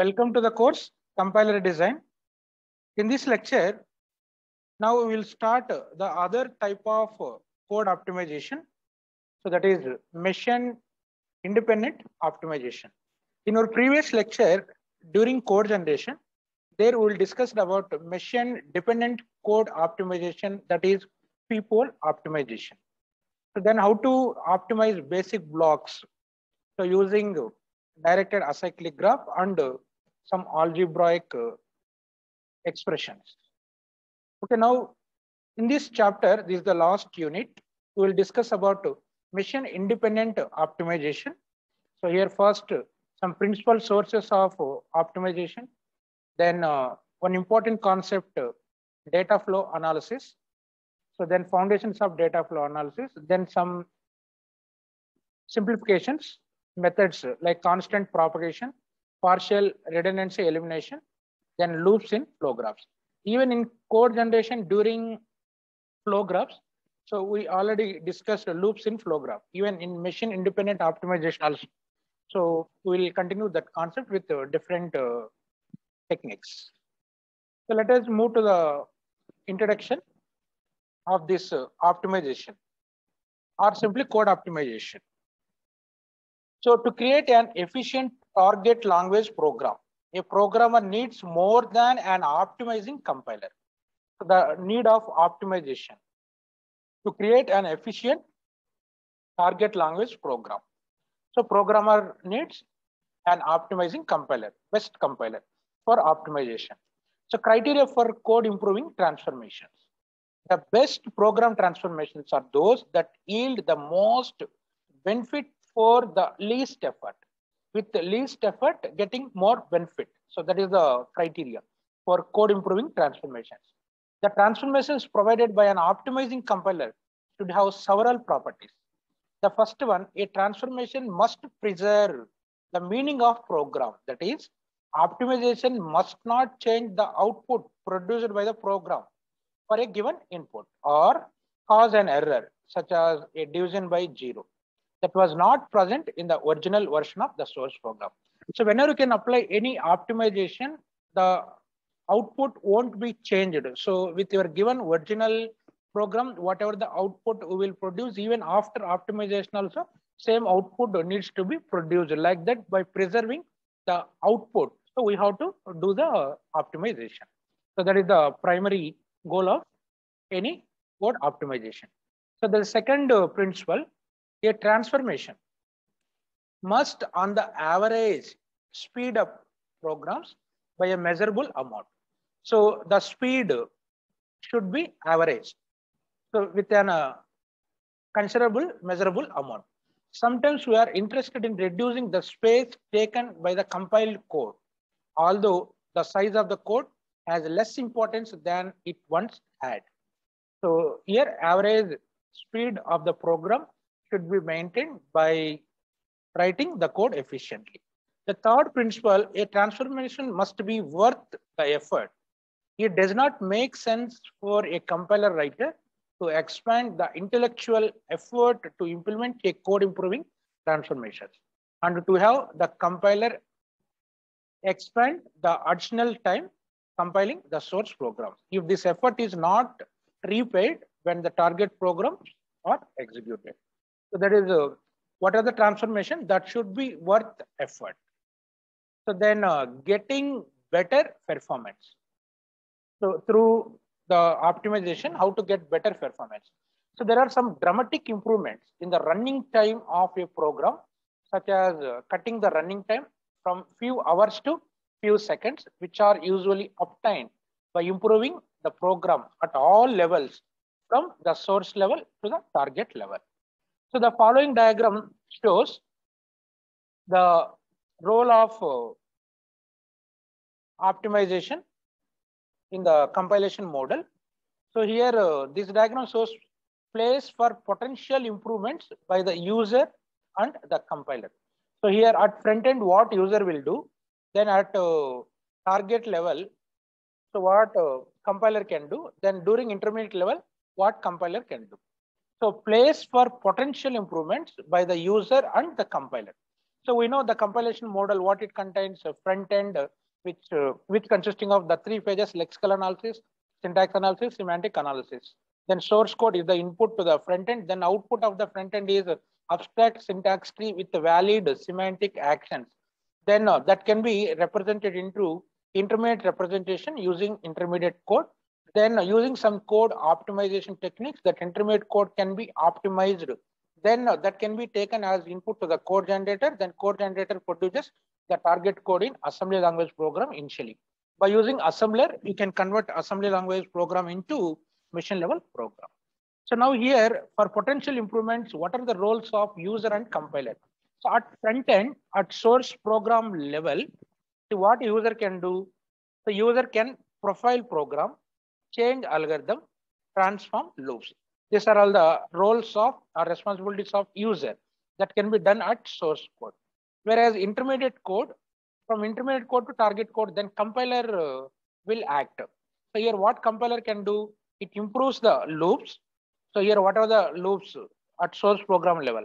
Welcome to the course Compiler Design. In this lecture, now we will start the other type of code optimization. So that is machine independent optimization. In our previous lecture, during code generation, there we will discuss about machine dependent code optimization, that is people optimization. So then how to optimize basic blocks. So using directed acyclic graph and some algebraic expressions. Okay, now in this chapter, this is the last unit. We will discuss about machine independent optimization. So here first, some principal sources of optimization. Then one important concept, data flow analysis. So then foundations of data flow analysis. Then some simplifications, methods like constant propagation, partial redundancy elimination, then loops in flow graphs. Even in code generation during flow graphs, so we already discussed loops in flow graph, even in machine independent optimization also. So we will continue that concept with different techniques. So let us move to the introduction of this optimization or simply code optimization. So to create an efficient target language program, a programmer needs more than an optimizing compiler. So the need of optimization to create an efficient target language program. So programmer needs an optimizing compiler, best compiler for optimization. So criteria for code improving transformations. The best program transformations are those that yield the most benefit for the least effort. With the least effort, getting more benefit. So that is the criteria for code improving transformations. The transformations provided by an optimizing compiler should have several properties. The first one, a transformation must preserve the meaning of program. That is, optimization must not change the output produced by the program for a given input or cause an error, such as a division by 0. That was not present in the original version of the source program. So whenever you can apply any optimization, the output won't be changed. So with your given original program, whatever the output we will produce, even after optimization also, same output needs to be produced like that by preserving the output. So we have to do the optimization. So that is the primary goal of any code optimization. So the second principle, a transformation must on the average speed up programs by a measurable amount. So the speed should be averaged. So with an considerable measurable amount. Sometimes we are interested in reducing the space taken by the compiled code, although the size of the code has less importance than it once had. So here average speed of the program should be maintained by writing the code efficiently. The third principle, a transformation must be worth the effort. It does not make sense for a compiler writer to expand the intellectual effort to implement a code improving transformations and to have the compiler expand the additional time compiling the source program if this effort is not repaid when the target programs are executed. So that is what are the transformation that should be worth effort. So then getting better performance. So through the optimization, how to get better performance. So there are some dramatic improvements in the running time of a program, such as cutting the running time from few hours to few seconds, which are usually obtained by improving the program at all levels from the source level to the target level. So the following diagram shows the role of optimization in the compilation model. So here this diagram shows place for potential improvements by the user and the compiler. So here at front end, what user will do, then at target level, so what compiler can do, then during intermediate level, what compiler can do. So place for potential improvements by the user and the compiler. So we know the compilation model, what it contains: a front end, which consisting of the three phases: lexical analysis, syntax analysis, semantic analysis. Then source code is the input to the front end. Then output of the front end is abstract syntax tree with valid semantic actions. Then that can be represented into intermediate representation using intermediate code. Then using some code optimization techniques, that intermediate code can be optimized. Then that can be taken as input to the code generator. Then code generator produces the target code in assembly language program initially. By using assembler, you can convert assembly language program into machine level program. So now here, for potential improvements, what are the roles of user and compiler? So at front end, at source program level, what user can do? The user can profile program, change algorithm, transform loops. These are all the roles of or responsibilities of user that can be done at source code. Whereas intermediate code, from intermediate code to target code, then compiler will act. So here what compiler can do, it improves the loops. So here what are the loops at source program level?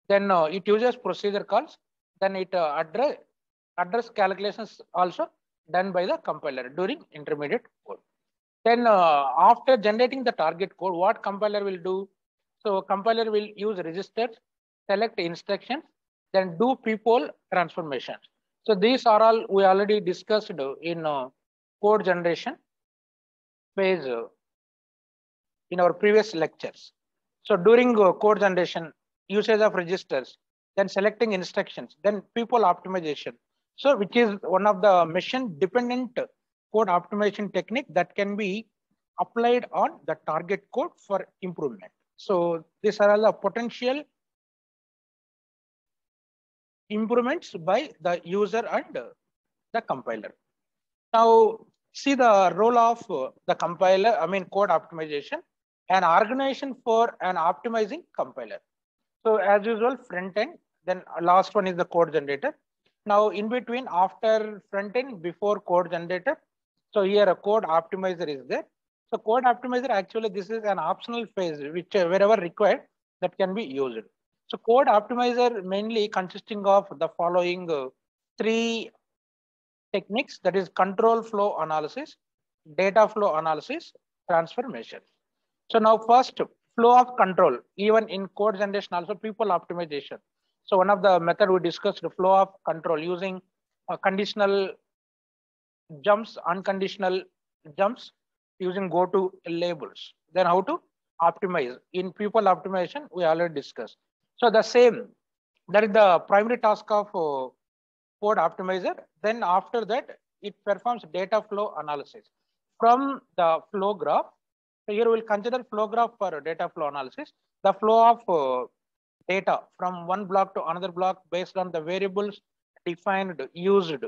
Then it uses procedure calls. Then it address calculations also done by the compiler during intermediate code. Then after generating the target code, what compiler will do? So compiler will use registers, select instructions, then do people transformations. So these are all we already discussed in code generation phase in our previous lectures. So during code generation, usage of registers, then selecting instructions, then people optimization. So which is one of the machine dependent code optimization technique that can be applied on the target code for improvement. So these are all the potential improvements by the user and the compiler. Now see the role of the compiler, code optimization, an organization for an optimizing compiler. So as usual, front end, then last one is the code generator. Now in between, after front end, before code generator, so here a code optimizer is there. So code optimizer, actually this is an optional phase which wherever required that can be used. So code optimizer mainly consisting of the following three techniques, that is control flow analysis, data flow analysis, transformation. So now first, flow of control, even in code generation, also people optimization. So one of the method we discussed, the flow of control using conditional jumps, unconditional jumps, using go to labels. Then how to optimize in people optimization, we already discussed. So the same, that is the primary task of code optimizer. Then after that, it performs data flow analysis from the flow graph. So here we'll consider flow graph for data flow analysis. The flow of data from one block to another block based on the variables defined, used.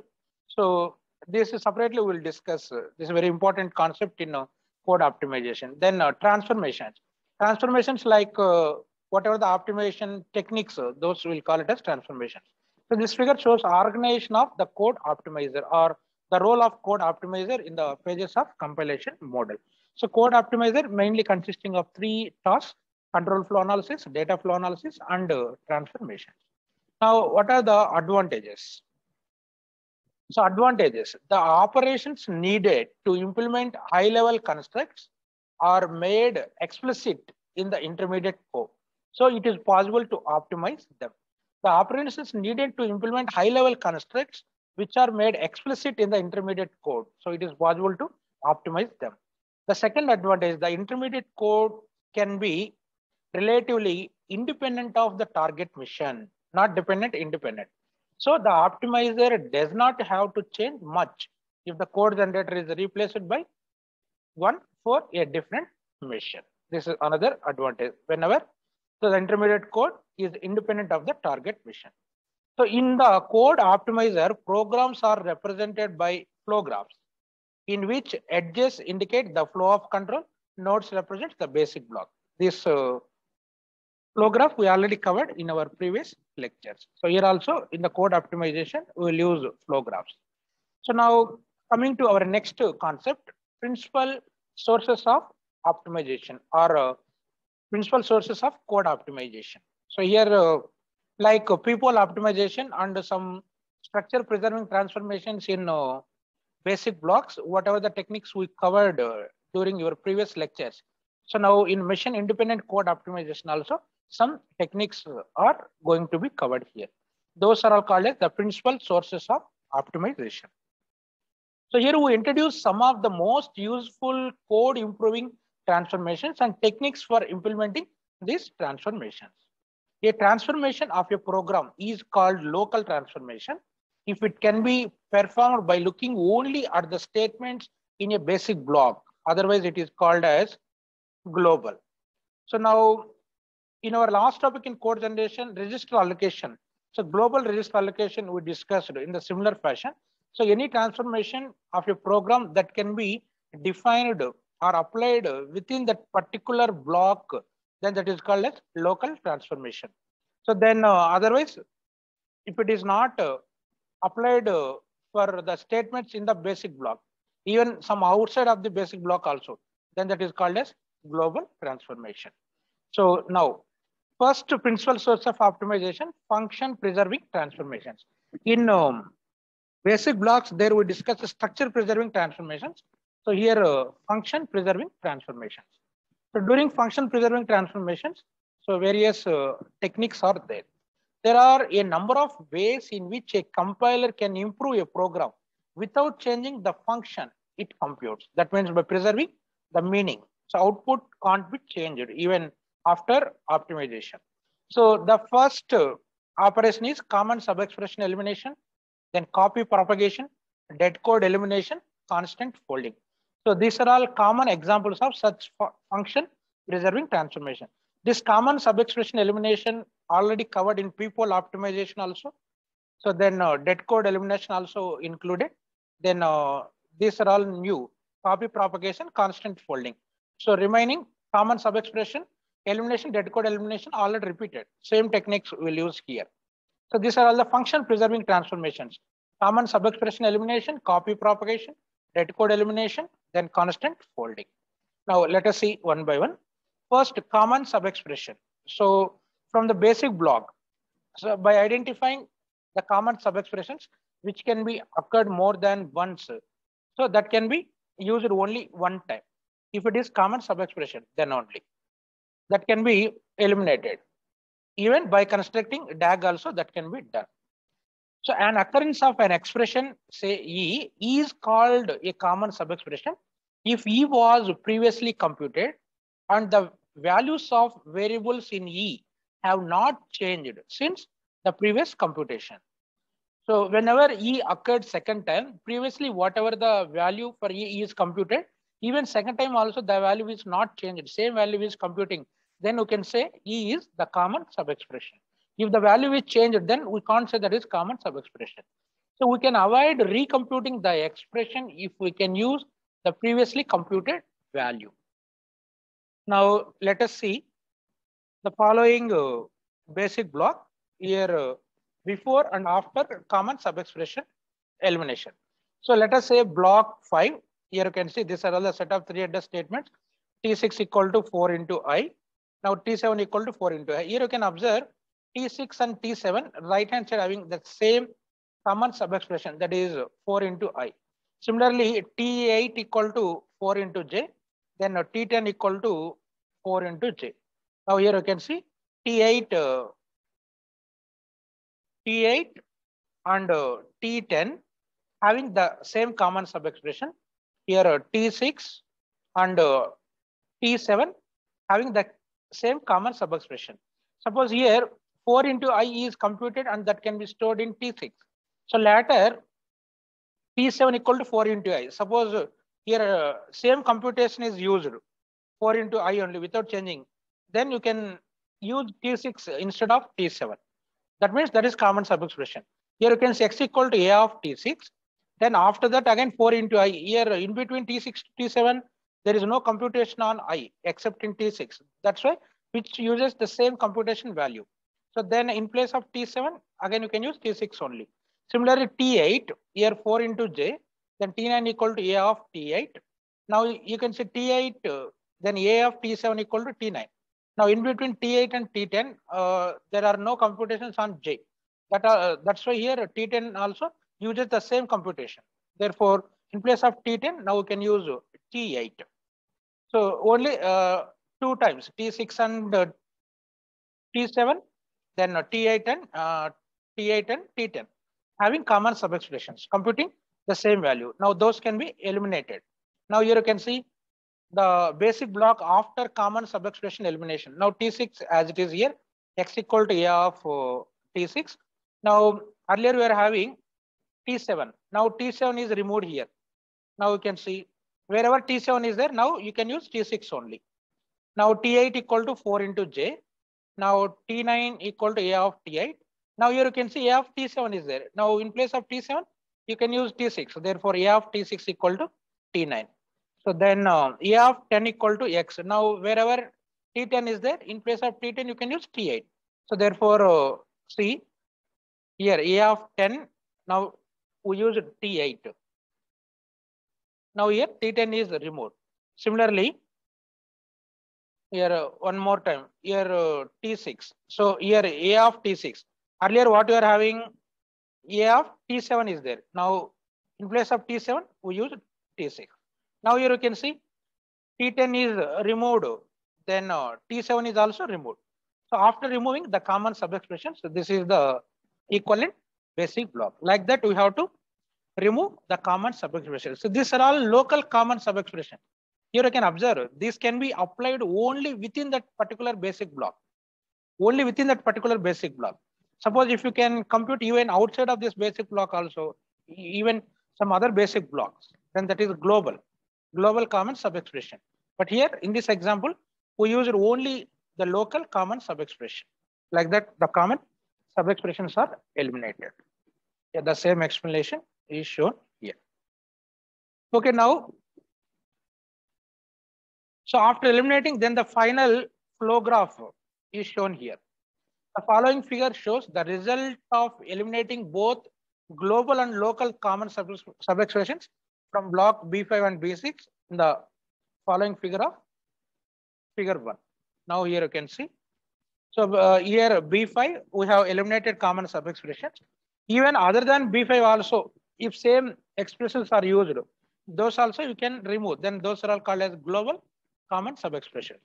So this is separately we'll discuss. This is a very important concept in code optimization. Then transformations. Transformations like whatever the optimization techniques, those we'll call it as transformations. So this figure shows organization of the code optimizer or the role of code optimizer in the phases of compilation model. So code optimizer mainly consisting of three tasks: control flow analysis, data flow analysis, and transformations. Now, what are the advantages? So advantages, the operations needed to implement high-level constructs are made explicit in the intermediate code. So it is possible to optimize them. The operations needed to implement high-level constructs which are made explicit in the intermediate code. So it is possible to optimize them. The second advantage, the intermediate code can be relatively independent of the target mission, not dependent, independent. So the optimizer does not have to change much if the code generator is replaced by one for a different mission. This is another advantage. Whenever so the intermediate code is independent of the target mission. So in the code optimizer, programs are represented by flow graphs, in which edges indicate the flow of control, nodes represent the basic block. This flow graph we already covered in our previous lectures. So here also in the code optimization, we will use flow graphs. So now coming to our next concept, principal sources of optimization or principal sources of code optimization. So here like people optimization and some structure preserving transformations in basic blocks, whatever the techniques we covered during your previous lectures. So now in machine independent code optimization also, some techniques are going to be covered here. Those are all called as the principal sources of optimization. So here we introduce some of the most useful code improving transformations and techniques for implementing these transformations. A transformation of a program is called local transformation if it can be performed by looking only at the statements in a basic block. Otherwise, it is called as global. So now, in our last topic in code generation, register allocation. So global register allocation we discussed in the similar fashion. So any transformation of a program that can be defined or applied within that particular block, then that is called as local transformation. So then otherwise, if it is not applied for the statements in the basic block, even some outside of the basic block also, then that is called as global transformation. So now, first principal source of optimization, function preserving transformations. In basic blocks, there we discuss the structure preserving transformations. So here function preserving transformations. So during function preserving transformations, so various techniques are there. There are a number of ways in which a compiler can improve a program without changing the function it computes. That means by preserving the meaning. So output can't be changed even after optimization. So the first operation is common sub-expression elimination, then copy propagation, dead code elimination, constant folding. So these are all common examples of such function preserving transformation. This common sub-expression elimination already covered in people optimization also. So then dead code elimination also included. Then these are all new. Copy propagation, constant folding. So remaining common sub-expression, elimination, dead code elimination already repeated. Same techniques we'll use here. So these are all the function preserving transformations. Common sub-expression elimination, copy propagation, dead code elimination, then constant folding. Now let us see one by one. First, common sub-expression. So from the basic block, so by identifying the common sub-expressions which can be occurred more than once, so that can be used only one time. If it is common sub-expression, then only. That can be eliminated. Even by constructing DAG also that can be done. So an occurrence of an expression, say E, is called a common sub-expression if E was previously computed and the values of variables in E have not changed since the previous computation. So whenever E occurred second time, previously whatever the value for E is computed, even second time also the value is not changed, same value is computing, then you can say E is the common sub-expression. If the value is changed, then we can't say that is common sub-expression. So we can avoid recomputing the expression if we can use the previously computed value. Now let us see the following basic block here before and after common sub-expression elimination. So let us say block 5. Here you can see these are all the set of 3 header statements. T6 equal to 4 into I. Now T7 equal to 4 into I. Here you can observe T6 and T7 right hand side having the same common sub-expression, that is 4 into I. Similarly, T8 equal to 4 into J, then T10 equal to 4 into J. Now here you can see T8 and T10 having the same common sub-expression. Here T6 and T7 having the same common sub-expression. Suppose here 4 into I is computed and that can be stored in T6. So later T7 equal to 4 into I. Suppose here same computation is used 4 into I only without changing. Then you can use T6 instead of T7. That means that is common sub-expression. Here you can say X equal to A of T6. Then after that again 4 into I. Here in between T6 to T7, there is no computation on I except in T6. That's why which uses the same computation value. So then in place of T7, again you can use T6 only. Similarly, T8, here 4 into J, then T9 equal to A of T8. Now you can say T8, then A of T7 equal to T9. Now in between T8 and T10, there are no computations on J. That's why here T10 also uses the same computation. Therefore, in place of T10, now we can use T8. So only two times, T6 and T7, then T8 and T10 having common sub-expressions, computing the same value. Now those can be eliminated. Now here you can see the basic block after common sub-expression elimination. Now T6 as it is here, x equal to A of T6. Now earlier we are having T7. Now T7 is removed here. Now you can see wherever T7 is there, now you can use T6 only. Now T8 equal to 4 into J. Now T9 equal to A of T8. Now here you can see A of T7 is there. Now in place of T7, you can use T6. So therefore A of T6 equal to T9. So then A of 10 equal to X. Now wherever T10 is there, in place of T10, you can use T8. So therefore see here A of 10, now we use T8. Now here T10 is removed. Similarly, here one more time, here T6. So here A of T6. Earlier what we are having, A of T7 is there. Now in place of T7, we use T6. Now here you can see T10 is removed, then T7 is also removed. So after removing the common sub-expression, so this is the equivalent basic block. Like that, we have to remove the common sub-expression. So these are all local common sub-expression. Here you can observe, this can be applied only within that particular basic block. Only within that particular basic block. Suppose if you can compute even outside of this basic block also, even some other basic blocks, then that is global common sub-expression. But here in this example, we use only the local common sub-expression. Like that, the common sub-expressions are eliminated. Yeah, the same explanation is shown here. Okay, now, so after eliminating, then the final flow graph is shown here. The following figure shows the result of eliminating both global and local common sub-expressions from block B5 and B6 in the following figure 1. Now here you can see. So here B5, we have eliminated common sub-expressions. Even other than B5 also, if same expressions are used, those also you can remove. Then those are all called as global common sub-expressions.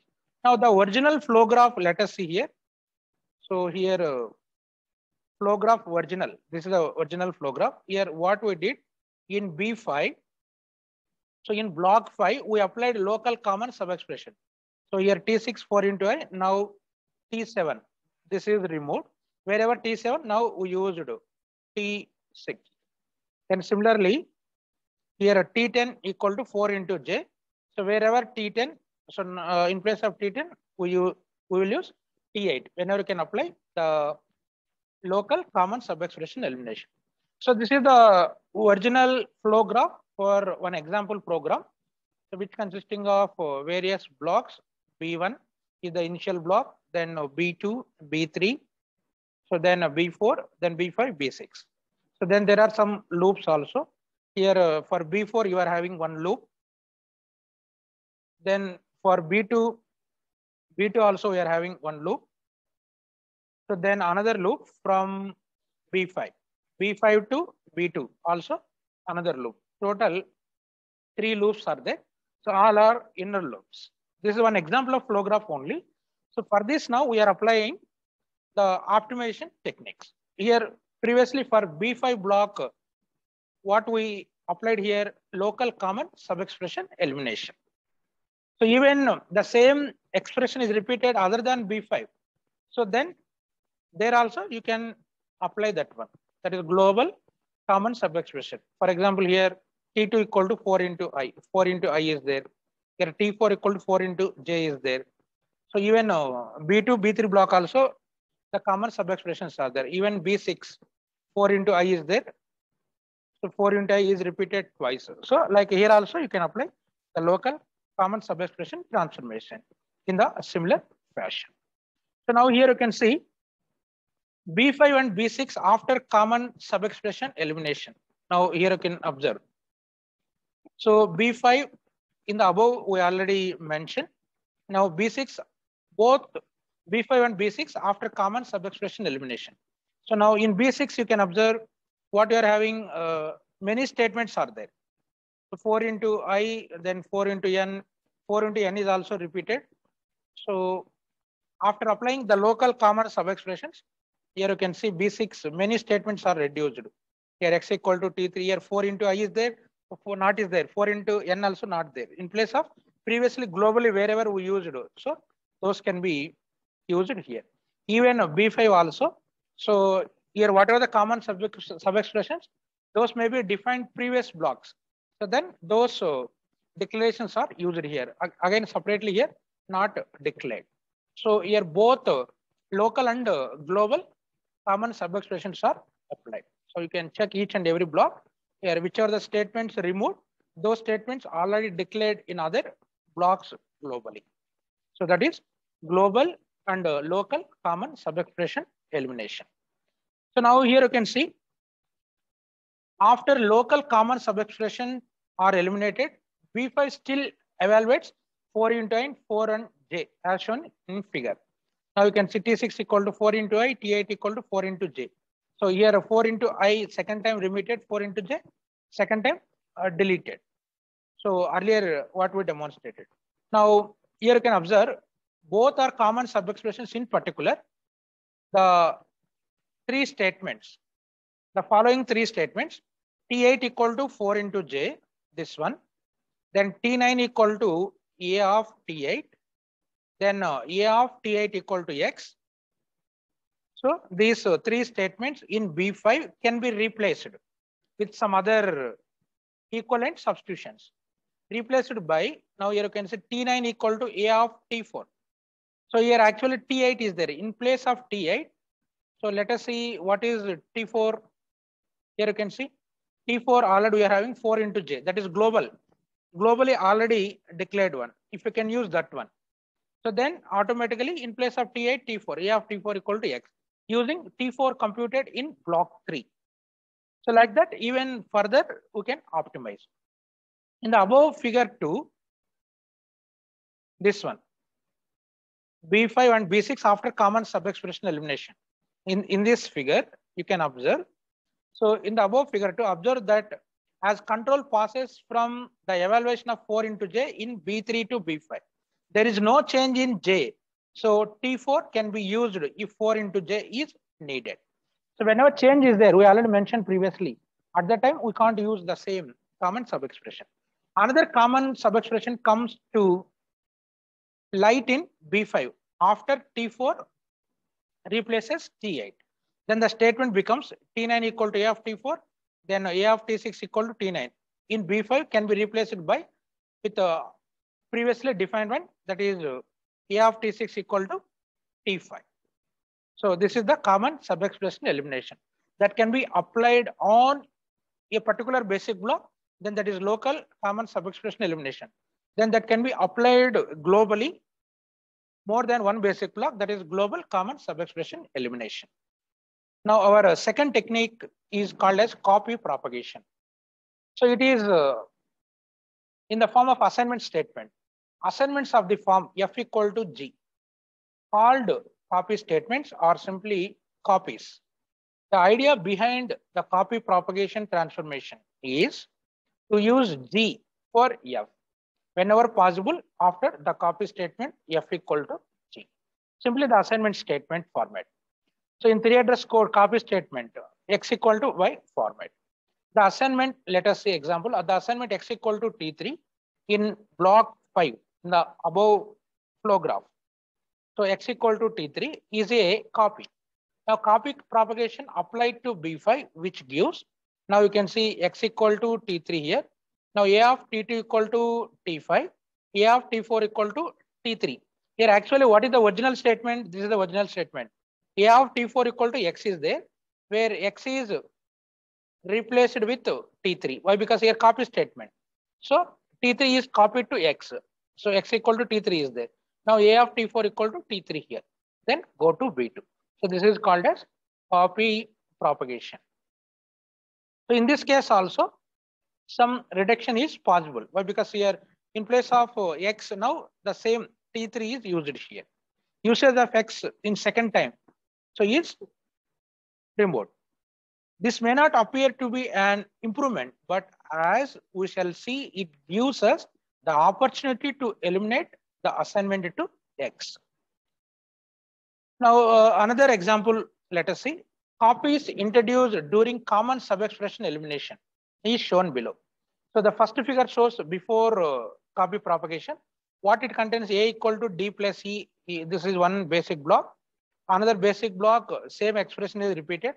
Now the original flow graph, let us see here. So here flow graph original. This is the original flow graph. Here what we did in B5. So in block 5, we applied local common sub-expression. So here T6 4 into I, now T7. This is removed. Wherever T7, now we used T6. Then similarly, here T10 equal to 4 into J. So wherever T10, so in place of T10, we will use T8. Whenever you can apply the local common sub-expression elimination. So this is the original flow graph for one example program, so which consisting of various blocks. B1 is the initial block, then B2, B3, so then B4, then B5, B6. So then there are some loops also. Here for B4, you are having one loop. Then for B2 also we are having one loop. So then another loop from B5 to B2 also another loop. Total 3 loops are there. So all are inner loops. This is one example of flow graph only. So for this now we are applying the optimization techniques. Here previously for B5 block, what we applied here, local common sub-expression elimination. So even the same expression is repeated other than B5. So then there also you can apply that one. That is global common sub-expression. For example, here T2 equal to 4 into I. 4 into I is there. Here T4 equal to 4 into J is there. So even B2, B3 block also the common sub-expressions are there. Even B6, 4 into I is there. So 4 into I is repeated twice. So like here also you can apply the local common sub-expression transformation in the similar fashion. So now here you can see B5 and B6 after common sub-expression elimination. Now here you can observe. So B5 in the above we already mentioned. Now B6 both B5 and B6 after common subexpression elimination. So now in B6, you can observe what you are having, many statements are there. So 4 into I, then 4 into N, 4 into N is also repeated. So after applying the local common subexpressions, here you can see B6, many statements are reduced. Here X equal to T3, here 4 into I is there, 4 not is there, 4 into N also not there. In place of previously globally wherever we used. So those can be used here. Even B5 also. So here whatever the common subexpressions, those may be defined previous blocks. So then those declarations are used here. Again separately here, not declared. So here both local and global common subexpressions are applied. So you can check each and every block here, which are the statements removed, those statements already declared in other blocks globally. So that is global and local common subexpression elimination. So now here you can see after local common subexpression are eliminated, B5 still evaluates 4 into I and 4 and J as shown in figure. Now you can see T6 equal to 4 into I, T8 equal to 4 into J. So here 4 into I second time remitted, 4 into J second time deleted. So earlier what we demonstrated. Now here you can observe both are common subexpressions, in particular the three statements. The following three statements: T8 equal to 4 into J, this one. Then T9 equal to A of T8. Then A of T8 equal to X. So these three statements in B5 can be replaced with some other equivalent substitutions. Replaced by, now here you can say T9 equal to A of T4. So here actually T8 is there in place of T8. So let us see what is T4. Here you can see T4 already we are having 4 into J. That is global. Globally already declared one. If you can use that one. So then automatically in place of T8, T4, A of T4 equal to X, using T4 computed in block 3. So like that, even further we can optimize. In the above figure 2, this one, B5 and B6 after common subexpression elimination. In this figure, you can observe. So in the above figure 2, observe that as control passes from the evaluation of 4 into J in B3 to B5, there is no change in J. So T4 can be used if 4 into J is needed. So whenever change is there, we already mentioned previously, at that time we can't use the same common subexpression. Another common subexpression comes to light in B5 after T4 replaces T8. Then the statement becomes T9 equal to A of T4, then A of T6 equal to T9. In B5 can be replaced by with a previously defined one, that is A of T6 equal to T5. So this is the common subexpression elimination that can be applied on a particular basic block. Then that is local common subexpression elimination. Then that can be applied globally, more than one basic block, that is global common subexpression elimination. Now our second technique is called as copy propagation. So it is in the form of assignment statement. Assignments of the form F equal to G, called copy statements, are simply copies. The idea behind the copy propagation transformation is to use G for F whenever possible after the copy statement F equal to G. Simply the assignment statement format. So in 3-address code copy statement, X equal to Y format. The assignment, let us see example, the assignment X equal to T3 in block 5 in the above flow graph. So X equal to T3 is a copy. Now copy propagation applied to B5, which gives, now you can see X equal to T3 here. Now A of T2 equal to T5, A of T4 equal to T3. Here actually what is the original statement? This is the original statement. A of T4 equal to X is there, where X is replaced with T3. Why? Because here copy statement. So T3 is copied to X. So X equal to T3 is there. Now A of T4 equal to T3 here. Then go to B2. So this is called as copy propagation. So in this case also, some reduction is possible. Why? Because here in place of X, now the same T3 is used here. usage of X in second time, so is removed. This may not appear to be an improvement, but as we shall see, it gives us the opportunity to eliminate the assignment to X. Now, another example, let us see. Copies introduced during common subexpression elimination is shown below. So the first figure shows before copy propagation, what it contains: A equal to D plus E. This is one basic block. Another basic block, same expression is repeated,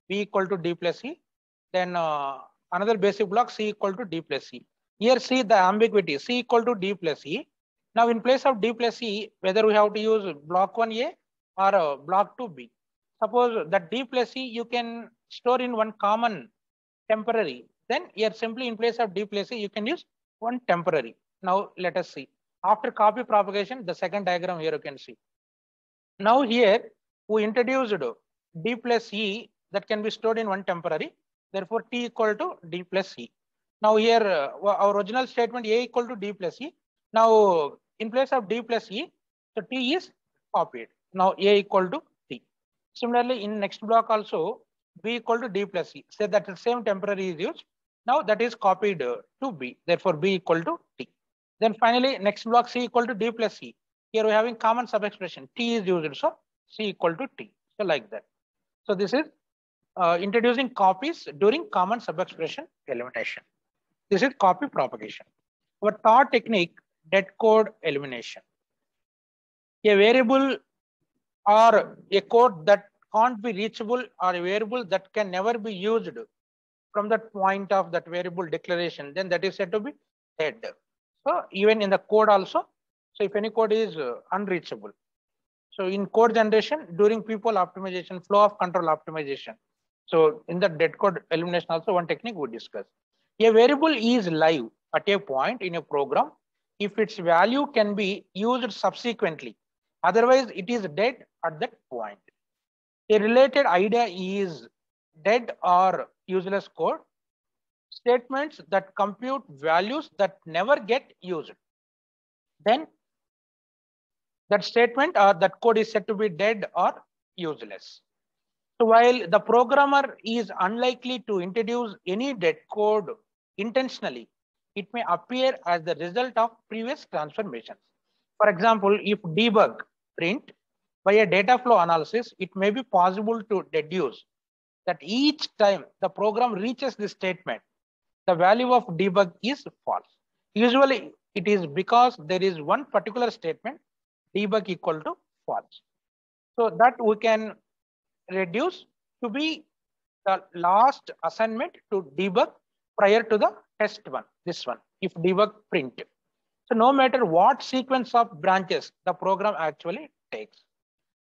B equal to D plus E. Then another basic block, C equal to D plus E. Here see the ambiguity, C equal to D plus E. Now in place of D plus E, whether we have to use block 1A or block 2B. Suppose that D plus E you can store in one common temporary. Then here simply in place of D plus E, you can use one temporary. Now let us see. After copy propagation, the second diagram here you can see. Now here we introduced D plus E that can be stored in one temporary. Therefore, T equal to D plus E. Now here our original statement A equal to D plus E. Now in place of D plus E, so T is copied. Now A equal to T. Similarly, in next block also B equal to D plus E. Say that the same temporary is used. Now that is copied to B. Therefore, B equal to T. Then finally, next block C equal to D plus E. Here we are having common subexpression. T is used, so C equal to T. So like that. So this is introducing copies during common subexpression elimination. This is copy propagation. Our third technique, dead code elimination. A variable or a code that can't be reachable or a variable that can never be used from that point of that variable declaration, then that is said to be dead. So even in the code also, so if any code is unreachable. So in code generation, during people optimization, flow of control optimization. So in the dead code elimination also one technique we discuss. A variable is live at a point in a program if its value can be used subsequently. Otherwise, it is dead at that point. A related idea is dead or useless code. Statements that compute values that never get used. Then that statement or that code is said to be dead or useless. So while the programmer is unlikely to introduce any dead code intentionally, it may appear as the result of previous transformations. For example, if debug print by a data flow analysis, it may be possible to deduce that each time the program reaches this statement, the value of debug is false. Usually it is because there is one particular statement, debug equal to false. So that we can reduce to be the last assignment to debug prior to the test one, this one, if debug print. So no matter what sequence of branches the program actually takes.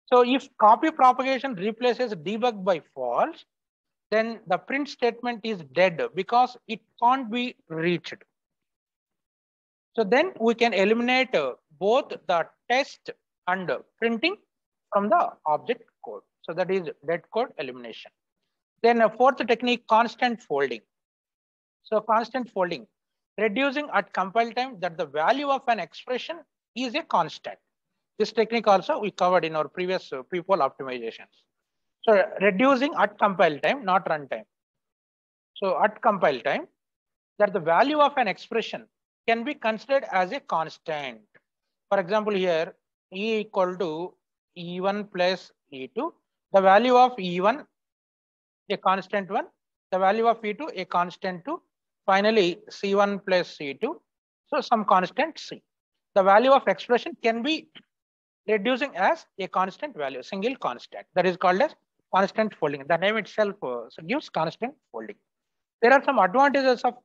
So if copy propagation replaces debug by false, then the print statement is dead because it can't be reached. So then we can eliminate both the test and printing from the object code. So that is dead code elimination. Then a fourth technique, constant folding. So constant folding, reducing at compile time that the value of an expression is a constant. This technique also we covered in our previous people optimizations. So reducing at compile time, not runtime. So at compile time, that the value of an expression can be considered as a constant. For example, here E equal to E1 plus E2. The value of E1, a constant 1. The value of E2, a constant 2. Finally, C1 plus C2. So some constant C. The value of expression can be reducing as a constant value, single constant. That is called as constant folding. The name itself gives constant folding. There are some advantages of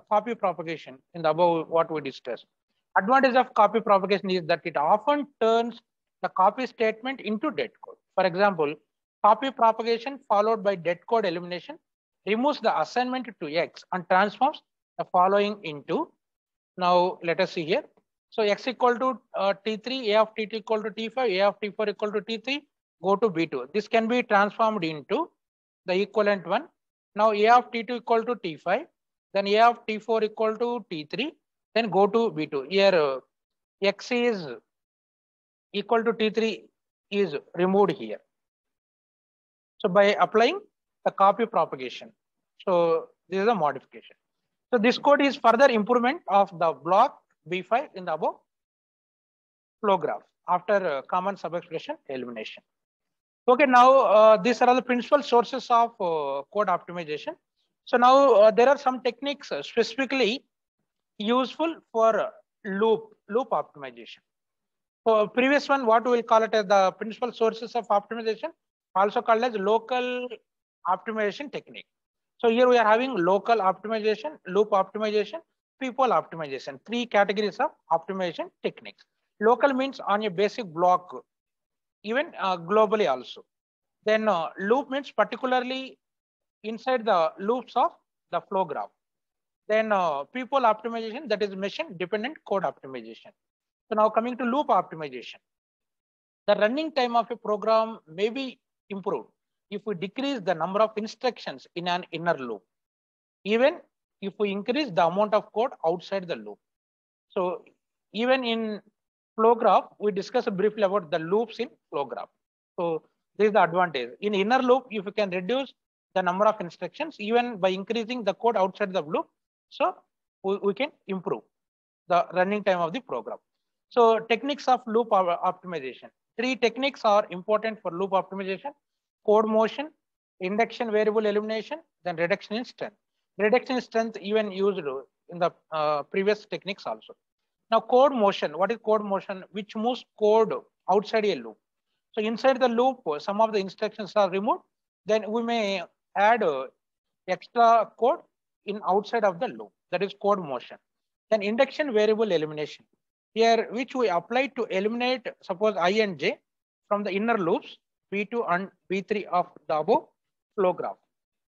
copy propagation in the above what we discussed. Advantage of copy propagation is that it often turns the copy statement into dead code. For example, copy propagation followed by dead code elimination removes the assignment to X and transforms the following into, now let us see here. So X equal to T3, A of T2 equal to T5, A of T4 equal to T3, go to B2. This can be transformed into the equivalent one. Now A of T2 equal to T5, then A of T4 equal to T3, then go to B2. Here X is equal to T3 is removed here. So by applying the copy propagation, so this is a modification. So this code is further improvement of the block B5 in the above flow graph after common subexpression elimination. Okay, now these are all the principal sources of code optimization. So now there are some techniques specifically useful for loop optimization. So previous one, what we will call it as the principal sources of optimization, also called as local optimization technique. So here we are having local optimization, loop optimization, people optimization, three categories of optimization techniques. Local means on a basic block, even globally also. Then loop means particularly inside the loops of the flow graph. Then people optimization, that is machine dependent code optimization. So now coming to loop optimization. The running time of a program may be improved if we decrease the number of instructions in an inner loop, even if we increase the amount of code outside the loop. So even in flow graph, we discussed briefly about the loops in flow graph. So this is the advantage. In inner loop, if you can reduce the number of instructions, even by increasing the code outside the loop, so we can improve the running time of the program. So techniques of loop optimization. Three techniques are important for loop optimization: code motion, induction variable elimination, then reduction in strength. Reduction in strength even used in the previous techniques also. Now code motion, what is code motion? Which moves code outside a loop. So inside the loop, some of the instructions are removed. Then we may add extra code in outside of the loop. That is code motion. Then induction variable elimination. Here, which we apply to eliminate, suppose I and j from the inner loops, B2 and B3 of the above flow graph.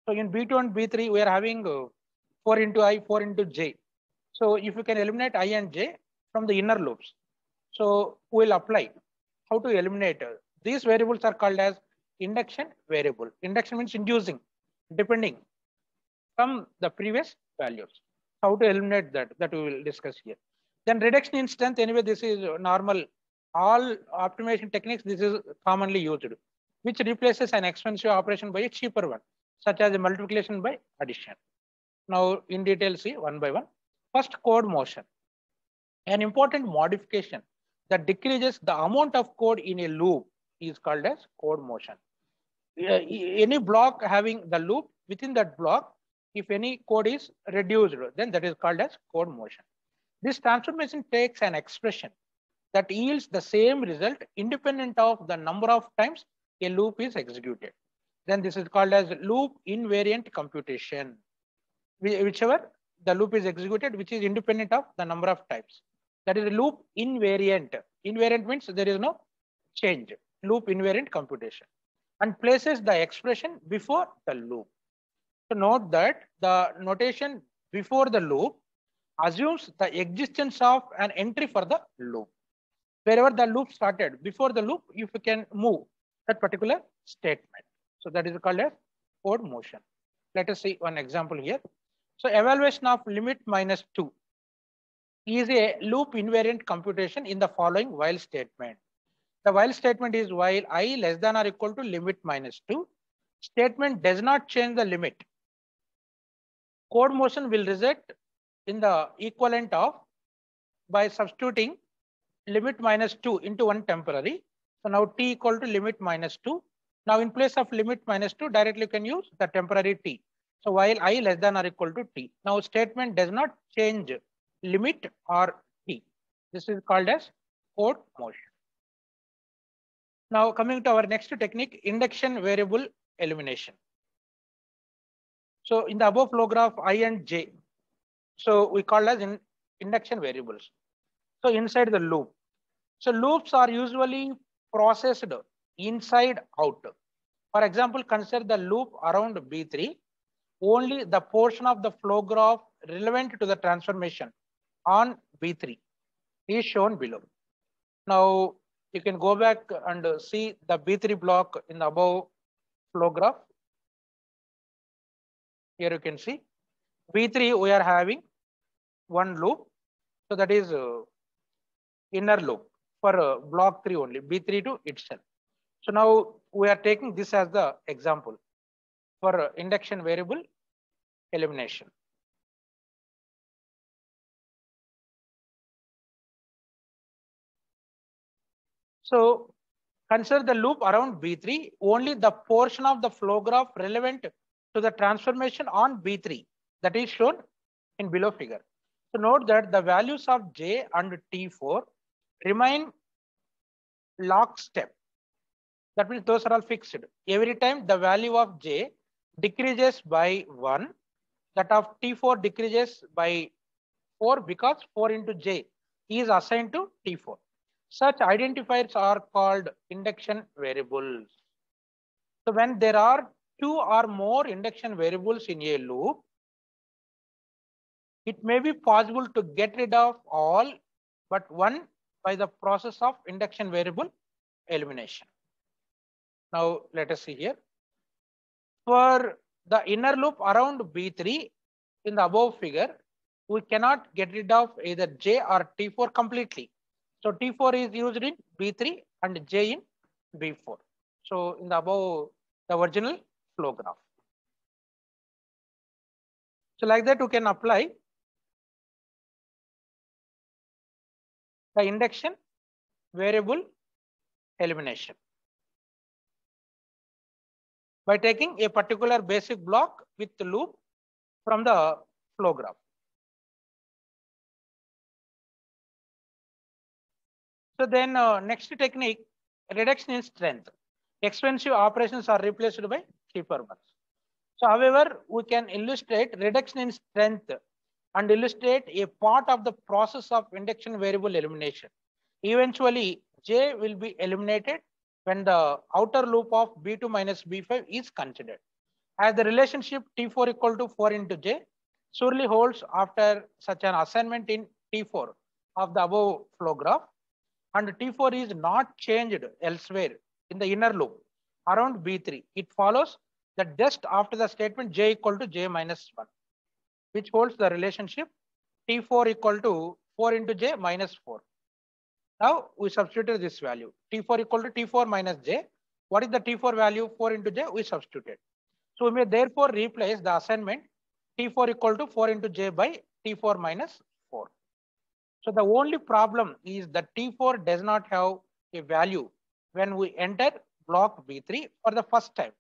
So in B2 and B3, we are having 4 into I, 4 into j. So if you can eliminate I and j from the inner loops, so we'll apply how to eliminate. These variables are called as induction variable. Induction means inducing, depending from the previous values. How to eliminate that we will discuss here. Then reduction in strength, anyway, this is normal. All optimization techniques, this is commonly used, which replaces an expensive operation by a cheaper one, such as a multiplication by addition. Now in detail, see one by one. First, code motion. An important modification that decreases the amount of code in a loop is called as code motion. Any block having the loop, within that block, if any code is reduced, then that is called as code motion. This transformation takes an expression that yields the same result independent of the number of times a loop is executed. Then this is called as loop invariant computation. Whichever the loop is executed, which is independent of the number of times. That is loop invariant. Invariant means there is no change. Loop invariant computation. And places the expression before the loop. So note that the notation before the loop assumes the existence of an entry for the loop. Wherever the loop started, before the loop, if you can move that particular statement. So that is called as code motion. Let us see one example here. So evaluation of limit minus 2 is a loop invariant computation in the following while statement. The while statement is while I less than or equal to limit minus 2. Statement does not change the limit. Code motion will result in the equivalent of by substituting limit minus 2 into one temporary. So now t equal to limit minus 2. Now in place of limit minus 2, directly you can use the temporary t. So while I less than or equal to t. Now statement does not change limit or t. This is called as code motion. Now coming to our next technique, induction variable elimination. So in the above flow graph I and j, so we call as induction variables. So inside the loop. So loops are usually processed inside out. For example, consider the loop around B3. Only the portion of the flow graph relevant to the transformation on B3 is shown below. Now you can go back and see the B3 block in the above flow graph. Here you can see B3 we are having one loop. So that is inner loop for block 3 only, B3 to itself. So now we are taking this as the example for induction variable elimination. So consider the loop around B3, only the portion of the flow graph relevant to the transformation on B3 that is shown in below figure. So note that the values of J and T4 remain lockstep. That means those are all fixed. Every time the value of J decreases by 1, that of T4 decreases by 4 because 4 into J is assigned to T4. Such identifiers are called induction variables. So when there are 2 or more induction variables in a loop, it may be possible to get rid of all but one by the process of induction variable elimination. Now let us see here. For the inner loop around B3 in the above figure, we cannot get rid of either J or T4 completely. So T4 is used in B3 and J in B4. So in the above, the original flow graph. So like that, you can apply the induction variable elimination by taking a particular basic block with the loop from the flow graph. So then next technique, reduction in strength. Expensive operations are replaced by cheaper ones. So however, we can illustrate reduction in strength and illustrate a part of the process of induction variable elimination. Eventually, J will be eliminated when the outer loop of B2 minus B5 is considered. As the relationship T4 equal to 4 into J surely holds after such an assignment in T4 of the above flow graph, and T4 is not changed elsewhere in the inner loop around B3. It follows that just after the statement J equal to J minus 1, which holds the relationship T4 equal to 4 into J minus 4. Now we substituted this value T4 equal to T4 minus J. What is the T4 value? 4 into J we substituted. So we may therefore replace the assignment T4 equal to 4 into J by T4 minus 4. So the only problem is that T4 does not have a value when we enter block B3 for the first time,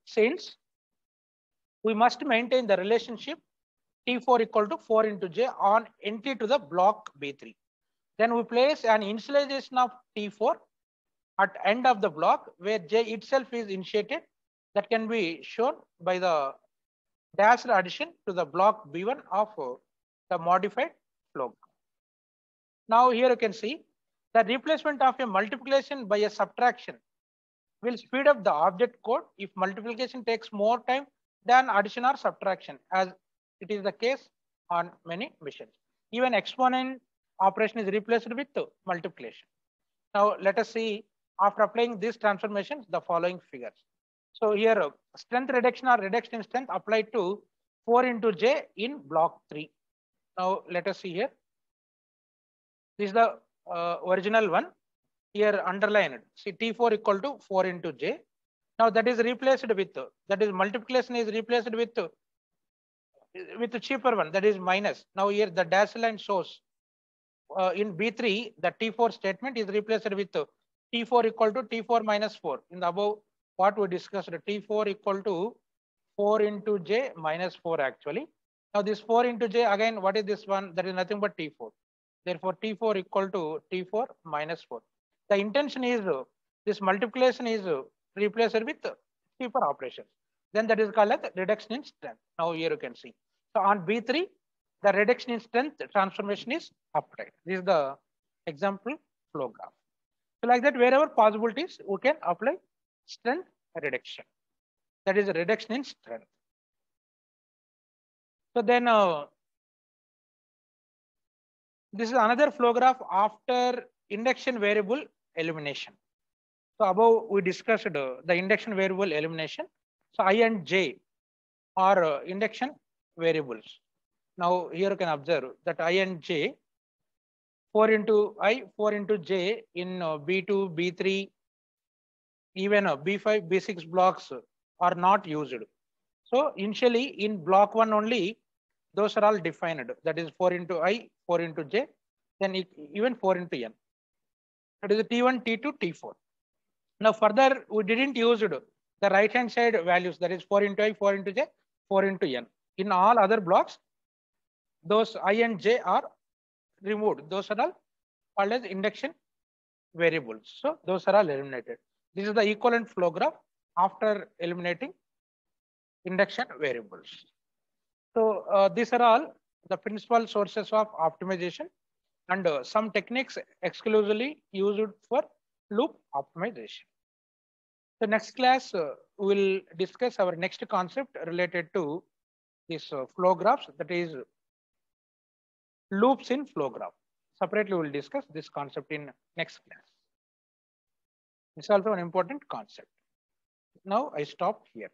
since we must maintain the relationship T4 equal to 4 into J on entry to the block B3. Then we place an initialization of T4 at end of the block where J itself is initiated. That can be shown by the dashed addition to the block B1 of the modified flow. Now here you can see the replacement of a multiplication by a subtraction will speed up the object code if multiplication takes more time than addition or subtraction, as it is the case on many machines. Even exponent operation is replaced with multiplication. Now let us see, after applying these transformations, the following figures. So here strength reduction or reduction in strength applied to 4 into J in block 3. Now let us see here. This is the original one. Here underlined. See T4 equal to 4 into J. Now that is replaced with, that is multiplication is replaced with the cheaper one, that is minus. Now here the dash line shows in B3 the T4 statement is replaced with T4 equal to T4 minus 4. In the above what we discussed, T4 equal to 4 into J minus 4 actually. Now this 4 into J again, what is this one? That is nothing but T4. Therefore T4 equal to T4 minus 4. The intention is this multiplication is replaced with cheaper operations. Then that is called as reduction in strength. Now here you can see. So on B3, the reduction in strength transformation is applied. This is the example flow graph. So like that, wherever possibilities, we can apply strength reduction. That is a reduction in strength. So then this is another flow graph after induction variable elimination. So above we discussed the induction variable elimination. So I and J are induction variables. Now here you can observe that I and J, 4 into I, 4 into J in B2, B3, even B5, B6 blocks are not used. So initially in block 1 only, those are all defined. That is 4 into I, 4 into J, then even 4 into N. That is T1, T2, T4. Now further, we didn't use the right hand side values, that is 4 into I, 4 into J, 4 into N. In all other blocks, those I and J are removed. Those are all called as induction variables. So those are all eliminated. This is the equivalent flow graph after eliminating induction variables. So these are all the principal sources of optimization, and some techniques exclusively used for loop optimization. The next class will discuss our next concept related to this flow graphs, that is loops in flow graph. Separately, we will discuss this concept in next class. It's also an important concept. Now I stop here.